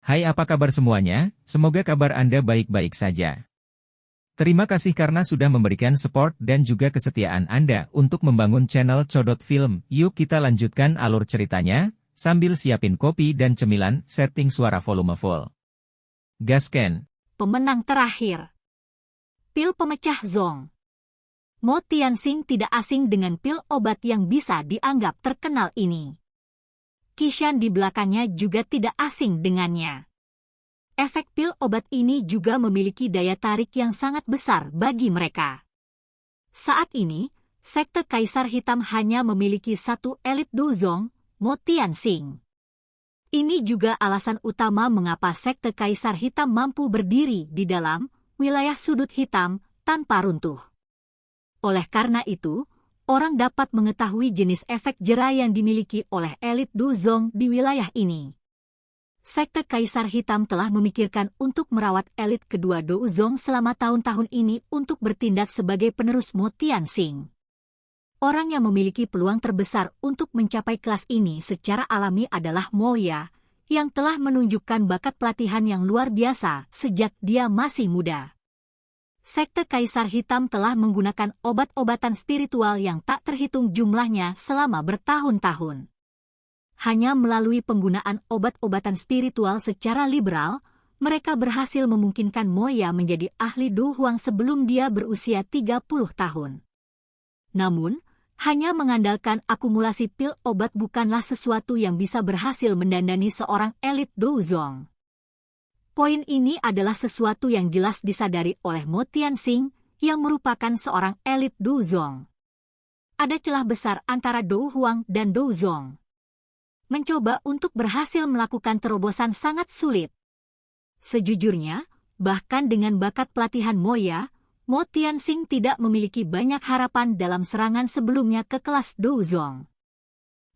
Hai, apa kabar semuanya? Semoga kabar Anda baik-baik saja. Terima kasih karena sudah memberikan support dan juga kesetiaan Anda untuk membangun channel Codot Film. Yuk kita lanjutkan alur ceritanya, sambil siapin kopi dan cemilan, setting suara volume full. Gasken. Pemenang terakhir. Pil pemecah zong. Mo Tianxing tidak asing dengan pil obat yang bisa dianggap terkenal ini. Qishan di belakangnya juga tidak asing dengannya. Efek pil obat ini juga memiliki daya tarik yang sangat besar bagi mereka. Saat ini, sekte Kaisar Hitam hanya memiliki satu elit dozong, Mo Tianxing. Ini juga alasan utama mengapa sekte Kaisar Hitam mampu berdiri di dalam wilayah sudut hitam tanpa runtuh. Oleh karena itu, orang dapat mengetahui jenis efek jera yang dimiliki oleh elit dozong di wilayah ini. Sekte Kaisar Hitam telah memikirkan untuk merawat elit kedua dozong selama tahun-tahun ini untuk bertindak sebagai penerus Mo Tianxing. Orang yang memiliki peluang terbesar untuk mencapai kelas ini secara alami adalah Mo Ya, yang telah menunjukkan bakat pelatihan yang luar biasa sejak dia masih muda. Sekte Kaisar Hitam telah menggunakan obat-obatan spiritual yang tak terhitung jumlahnya selama bertahun-tahun. Hanya melalui penggunaan obat-obatan spiritual secara liberal, mereka berhasil memungkinkan Mo Ya menjadi ahli Du Huang sebelum dia berusia 30 tahun. Namun, hanya mengandalkan akumulasi pil obat bukanlah sesuatu yang bisa berhasil mendandani seorang elit dozong. Poin ini adalah sesuatu yang jelas disadari oleh Mo Tianxing, yang merupakan seorang elit dozong. Ada celah besar antara Du Huang dan dozong. Mencoba untuk berhasil melakukan terobosan sangat sulit. Sejujurnya, bahkan dengan bakat pelatihan Mo Ya, Mo Tianxing tidak memiliki banyak harapan dalam serangan sebelumnya ke kelas dozong.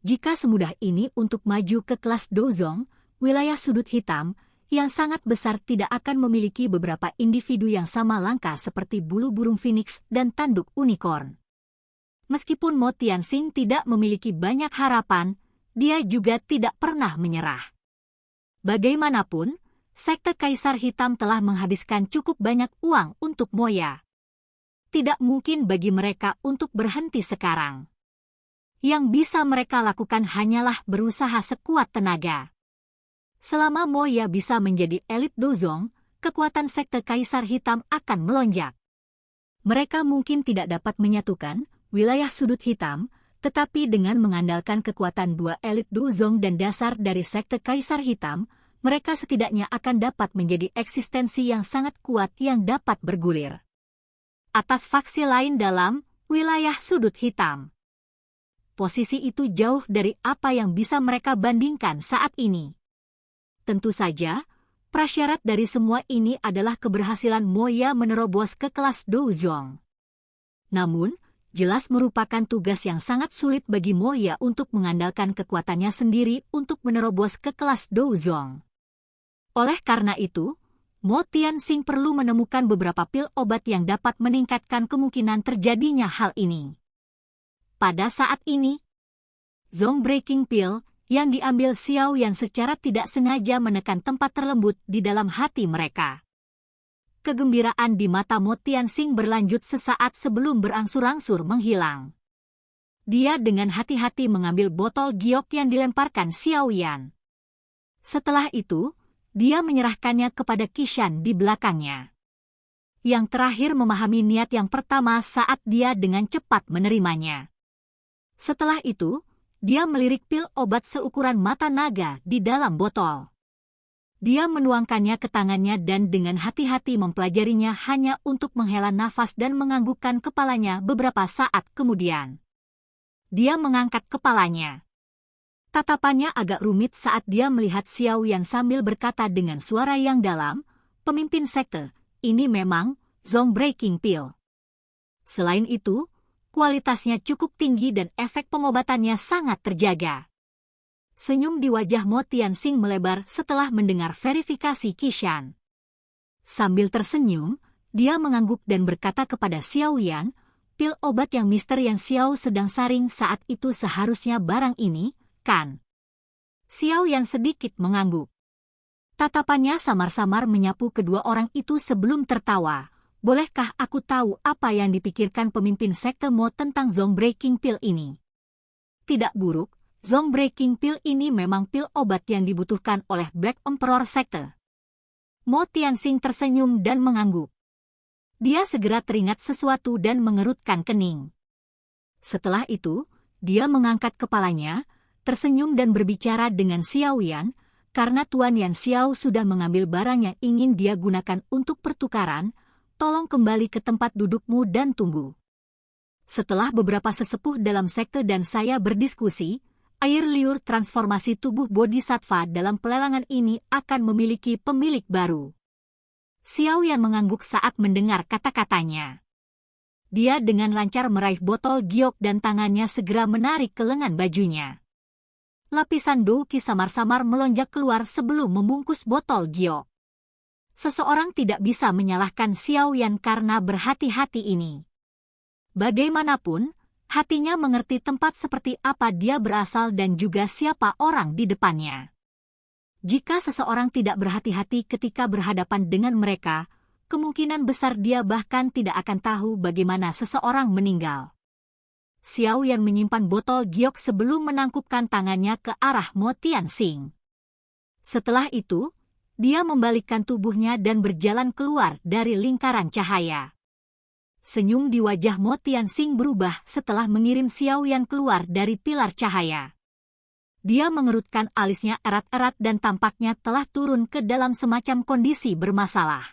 Jika semudah ini untuk maju ke kelas dozong, wilayah sudut hitam, yang sangat besar tidak akan memiliki beberapa individu yang sama langka seperti bulu burung phoenix dan tanduk unicorn. Meskipun Mo Tianxing tidak memiliki banyak harapan, dia juga tidak pernah menyerah. Bagaimanapun, sekte Kaisar Hitam telah menghabiskan cukup banyak uang untuk Mo Ya. Tidak mungkin bagi mereka untuk berhenti sekarang. Yang bisa mereka lakukan hanyalah berusaha sekuat tenaga. Selama Mo Ya bisa menjadi elit dozong, kekuatan sekte Kaisar Hitam akan melonjak. Mereka mungkin tidak dapat menyatukan wilayah sudut hitam, tetapi dengan mengandalkan kekuatan dua elit dozong dan dasar dari sekte Kaisar Hitam, mereka setidaknya akan dapat menjadi eksistensi yang sangat kuat yang dapat bergulir atas faksi lain dalam wilayah sudut hitam. Posisi itu jauh dari apa yang bisa mereka bandingkan saat ini. Tentu saja, prasyarat dari semua ini adalah keberhasilan Mo Ya menerobos ke kelas dozong. Namun, jelas merupakan tugas yang sangat sulit bagi Mo Ya untuk mengandalkan kekuatannya sendiri untuk menerobos ke kelas dozong. Oleh karena itu, Mo Tianxing perlu menemukan beberapa pil obat yang dapat meningkatkan kemungkinan terjadinya hal ini. Pada saat ini, Zong Breaking Pill yang diambil Xiao Yan secara tidak sengaja menekan tempat terlembut di dalam hati mereka. Kegembiraan di mata Mo Tianxing berlanjut sesaat sebelum berangsur-angsur menghilang. Dia dengan hati-hati mengambil botol giok yang dilemparkan Xiao Yan. Setelah itu, dia menyerahkannya kepada Qishan di belakangnya. Yang terakhir memahami niat yang pertama saat dia dengan cepat menerimanya. Setelah itu, dia melirik pil obat seukuran mata naga di dalam botol. Dia menuangkannya ke tangannya dan dengan hati-hati mempelajarinya hanya untuk menghela nafas dan menganggukkan kepalanya beberapa saat kemudian. Dia mengangkat kepalanya. Tatapannya agak rumit saat dia melihat Xiao Yan sambil berkata dengan suara yang dalam, "Pemimpin sekte, ini memang Zong Breaking Pill." Selain itu, kualitasnya cukup tinggi dan efek pengobatannya sangat terjaga. Senyum di wajah Mo Tianxing melebar setelah mendengar verifikasi Qishan. Sambil tersenyum, dia mengangguk dan berkata kepada Xiao Yan, "Pil obat yang Mister Yan Xiao sedang saring saat itu seharusnya barang ini, kan?" Xiao Yan sedikit mengangguk. Tatapannya samar-samar menyapu kedua orang itu sebelum tertawa. Bolehkah aku tahu apa yang dipikirkan pemimpin sekte Mo tentang Zong Breaking Pill ini? Tidak buruk, Zong Breaking Pill ini memang pil obat yang dibutuhkan oleh Black Emperor sekte. Mo Tianxing tersenyum dan mengangguk. Dia segera teringat sesuatu dan mengerutkan kening. Setelah itu, dia mengangkat kepalanya, tersenyum dan berbicara dengan Xiao Yan, karena Tuan Yan Xiao sudah mengambil barang yang ingin dia gunakan untuk pertukaran, tolong kembali ke tempat dudukmu dan tunggu. Setelah beberapa sesepuh dalam sekte dan saya berdiskusi, air liur transformasi tubuh Bodhisattva dalam pelelangan ini akan memiliki pemilik baru. Xiao Yan mengangguk saat mendengar kata-katanya. Dia dengan lancar meraih botol giok dan tangannya segera menarik ke lengan bajunya. Lapisan douki samar-samar melonjak keluar sebelum membungkus botol giok. Seseorang tidak bisa menyalahkan Xiao Yan karena berhati-hati ini. Bagaimanapun, hatinya mengerti tempat seperti apa dia berasal dan juga siapa orang di depannya. Jika seseorang tidak berhati-hati ketika berhadapan dengan mereka, kemungkinan besar dia bahkan tidak akan tahu bagaimana seseorang meninggal. Xiao Yan menyimpan botol giok sebelum menangkupkan tangannya ke arah Mo Tianxing. Setelah itu, dia membalikkan tubuhnya dan berjalan keluar dari lingkaran cahaya. Senyum di wajah Mo Tianxing berubah setelah mengirim Xiao Yan keluar dari pilar cahaya. Dia mengerutkan alisnya erat-erat dan tampaknya telah turun ke dalam semacam kondisi bermasalah.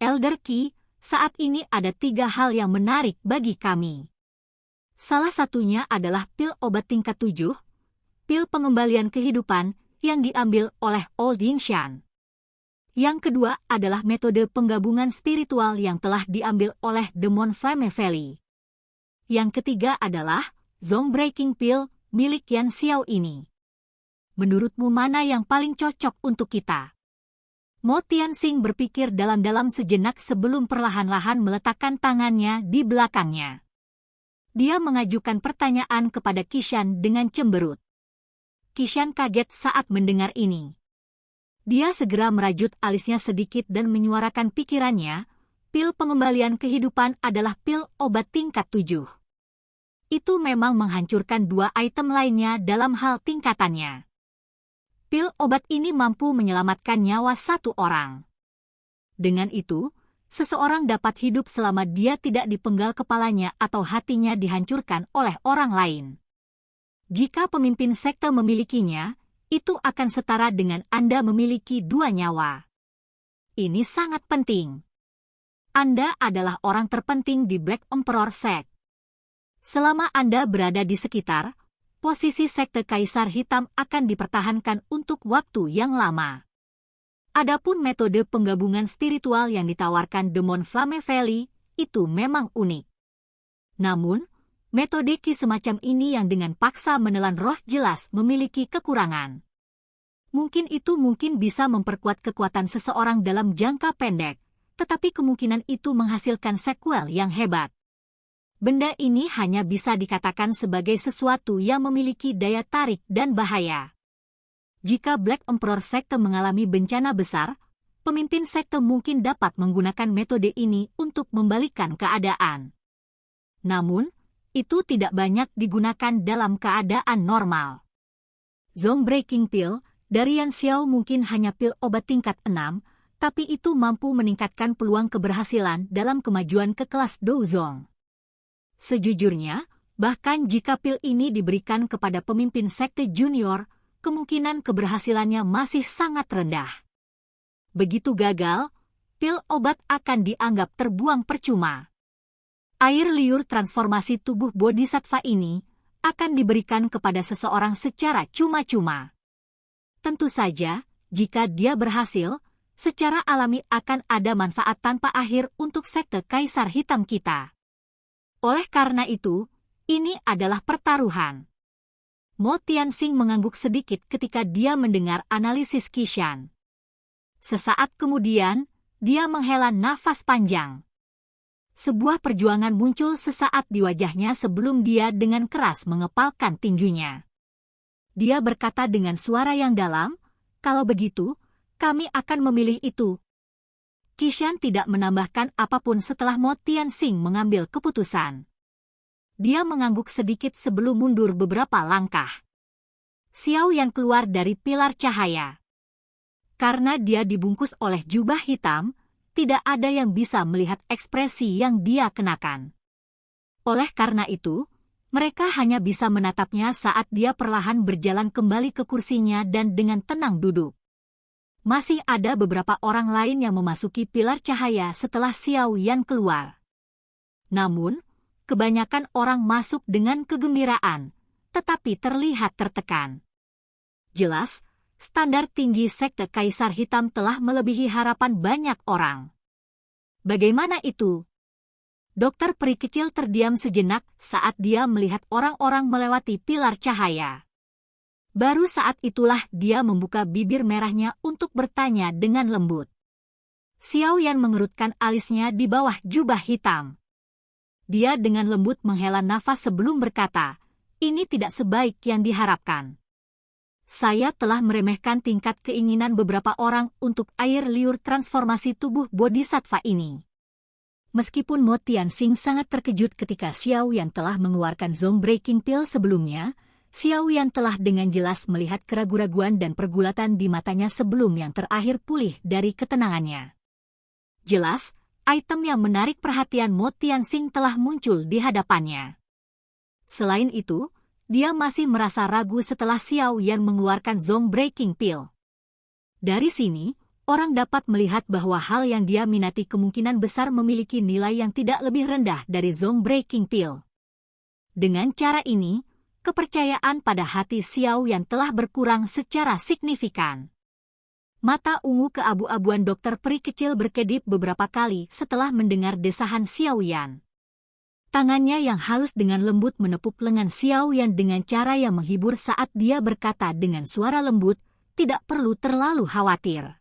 Elder Qi, saat ini ada 3 hal yang menarik bagi kami. Salah satunya adalah pil obat tingkat 7, pil pengembalian kehidupan yang diambil oleh Old Yingshan. Yang kedua adalah metode penggabungan spiritual yang telah diambil oleh Demon Flame Valley. Yang ketiga adalah Zong Breaking Pill milik Yan Xiao ini. Menurutmu mana yang paling cocok untuk kita? Mo Tianxing berpikir dalam-dalam sejenak sebelum perlahan-lahan meletakkan tangannya di belakangnya. Dia mengajukan pertanyaan kepada Qishan dengan cemberut. Qishan kaget saat mendengar ini. Dia segera merajut alisnya sedikit dan menyuarakan pikirannya, pil pengembalian kehidupan adalah pil obat tingkat 7. Itu memang menghancurkan 2 item lainnya dalam hal tingkatannya. Pil obat ini mampu menyelamatkan nyawa 1 orang. Dengan itu, seseorang dapat hidup selama dia tidak dipenggal kepalanya atau hatinya dihancurkan oleh orang lain. Jika pemimpin sekte memilikinya, itu akan setara dengan Anda memiliki 2 nyawa. Ini sangat penting. Anda adalah orang terpenting di Black Emperor Sect. Selama Anda berada di sekitar, posisi sekte Kaisar Hitam akan dipertahankan untuk waktu yang lama. Adapun metode penggabungan spiritual yang ditawarkan Demon Flame Valley, itu memang unik. Namun, metode Qi semacam ini yang dengan paksa menelan roh jelas memiliki kekurangan. Mungkin itu bisa memperkuat kekuatan seseorang dalam jangka pendek, tetapi kemungkinan itu menghasilkan sequel yang hebat. Benda ini hanya bisa dikatakan sebagai sesuatu yang memiliki daya tarik dan bahaya. Jika Black Emperor Sekte mengalami bencana besar, pemimpin sekte mungkin dapat menggunakan metode ini untuk membalikkan keadaan. Namun, itu tidak banyak digunakan dalam keadaan normal. Zong Breaking Pill dari Yan Xiao mungkin hanya pil obat tingkat 6, tapi itu mampu meningkatkan peluang keberhasilan dalam kemajuan ke kelas Douzong. Sejujurnya, bahkan jika pil ini diberikan kepada pemimpin sekte junior, kemungkinan keberhasilannya masih sangat rendah. Begitu gagal, pil obat akan dianggap terbuang percuma. Air liur transformasi tubuh Bodhisattva ini akan diberikan kepada seseorang secara cuma-cuma. Tentu saja, jika dia berhasil, secara alami akan ada manfaat tanpa akhir untuk sekte Kaisar Hitam kita. Oleh karena itu, ini adalah pertaruhan. Mo Tianxing mengangguk sedikit ketika dia mendengar analisis Qishan. Sesaat kemudian, dia menghela nafas panjang. Sebuah perjuangan muncul sesaat di wajahnya sebelum dia dengan keras mengepalkan tinjunya. Dia berkata dengan suara yang dalam, "Kalau begitu, Kami akan memilih itu. Kishan tidak menambahkan apapun setelah Mo Tianxing mengambil keputusan. Dia mengangguk sedikit sebelum mundur beberapa langkah. Xiao Yan keluar dari pilar cahaya. Karena dia dibungkus oleh jubah hitam, tidak ada yang bisa melihat ekspresi yang dia kenakan. Oleh karena itu, mereka hanya bisa menatapnya saat dia perlahan berjalan kembali ke kursinya dan dengan tenang duduk. Masih ada beberapa orang lain yang memasuki pilar cahaya setelah Xiao Yan keluar. Namun, kebanyakan orang masuk dengan kegembiraan, tetapi terlihat tertekan. Jelas, standar tinggi sekte Kaisar Hitam telah melebihi harapan banyak orang. Bagaimana itu? Dokter peri kecil terdiam sejenak saat dia melihat orang-orang melewati pilar cahaya. Baru saat itulah dia membuka bibir merahnya untuk bertanya dengan lembut. Xiao Yan mengerutkan alisnya di bawah jubah hitam. Dia dengan lembut menghela nafas sebelum berkata, "Ini tidak sebaik yang diharapkan. Saya telah meremehkan tingkat keinginan beberapa orang untuk air liur transformasi tubuh bodhisattva ini." Meskipun Mo Tianxing sangat terkejut ketika Xiao Yan telah mengeluarkan Zong Breaking Pill sebelumnya, Xiao Yan telah dengan jelas melihat keraguan-raguan dan pergulatan di matanya sebelum yang terakhir pulih dari ketenangannya. Jelas, item yang menarik perhatian Mo Tianxing telah muncul di hadapannya. Selain itu, dia masih merasa ragu setelah Xiao Yan mengeluarkan Zong Breaking Pill. Dari sini, orang dapat melihat bahwa hal yang dia minati kemungkinan besar memiliki nilai yang tidak lebih rendah dari Zong Breaking Pill. Dengan cara ini, kepercayaan pada hati Xiao Yan telah berkurang secara signifikan. Mata ungu keabu-abuan dokter peri kecil berkedip beberapa kali setelah mendengar desahan Xiao Yan. Tangannya yang halus dengan lembut menepuk lengan Xiao Yan dengan cara yang menghibur saat dia berkata dengan suara lembut, "Tidak perlu terlalu khawatir.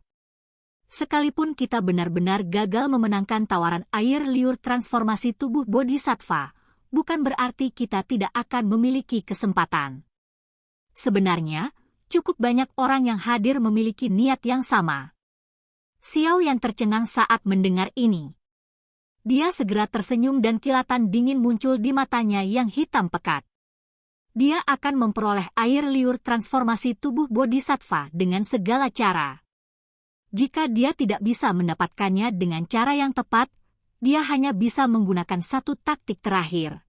Sekalipun kita benar-benar gagal memenangkan tawaran air liur transformasi tubuh bodhisattva, bukan berarti kita tidak akan memiliki kesempatan. Sebenarnya, cukup banyak orang yang hadir memiliki niat yang sama." Xiao Yan tercengang saat mendengar ini. Dia segera tersenyum dan kilatan dingin muncul di matanya yang hitam pekat. Dia akan memperoleh air liur transformasi tubuh bodhisattva dengan segala cara. Jika dia tidak bisa mendapatkannya dengan cara yang tepat, dia hanya bisa menggunakan satu taktik terakhir.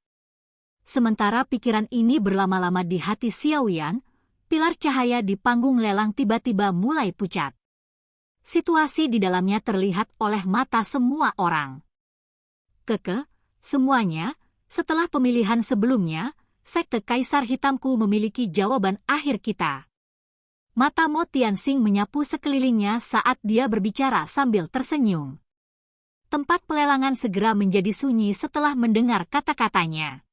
Sementara pikiran ini berlama-lama di hati Xiao Yan, pilar cahaya di panggung lelang tiba-tiba mulai pucat. Situasi di dalamnya terlihat oleh mata semua orang. Semuanya, setelah pemilihan sebelumnya, sekte Kaisar Hitamku memiliki jawaban akhir kita. Mata Mo Tianxing menyapu sekelilingnya saat dia berbicara sambil tersenyum. Tempat pelelangan segera menjadi sunyi setelah mendengar kata-katanya.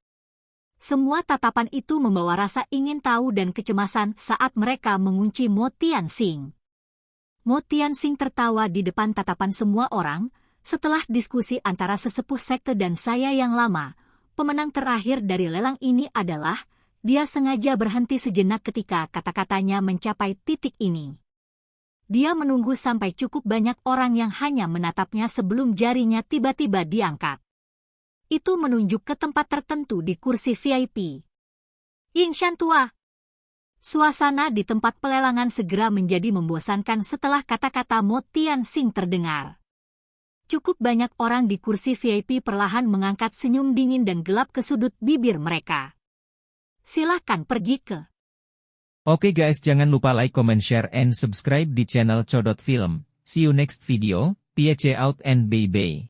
Semua tatapan itu membawa rasa ingin tahu dan kecemasan saat mereka mengunci Mo Tianxing. Mo Tianxing tertawa di depan tatapan semua orang. Setelah diskusi antara sesepuh sekte dan saya yang lama, pemenang terakhir dari lelang ini adalah, dia sengaja berhenti sejenak ketika kata-katanya mencapai titik ini. Dia menunggu sampai cukup banyak orang yang hanya menatapnya sebelum jarinya tiba-tiba diangkat. Itu menunjuk ke tempat tertentu di kursi VIP. Yingshan tua. Suasana di tempat pelelangan segera menjadi membosankan setelah kata-kata Mo Tianxing terdengar. Cukup banyak orang di kursi VIP perlahan mengangkat senyum dingin dan gelap ke sudut bibir mereka. Silakan pergi ke. Oke guys, jangan lupa like, comment, share, and subscribe di channel Codot Film. See you next video. Peace out and bye-bye.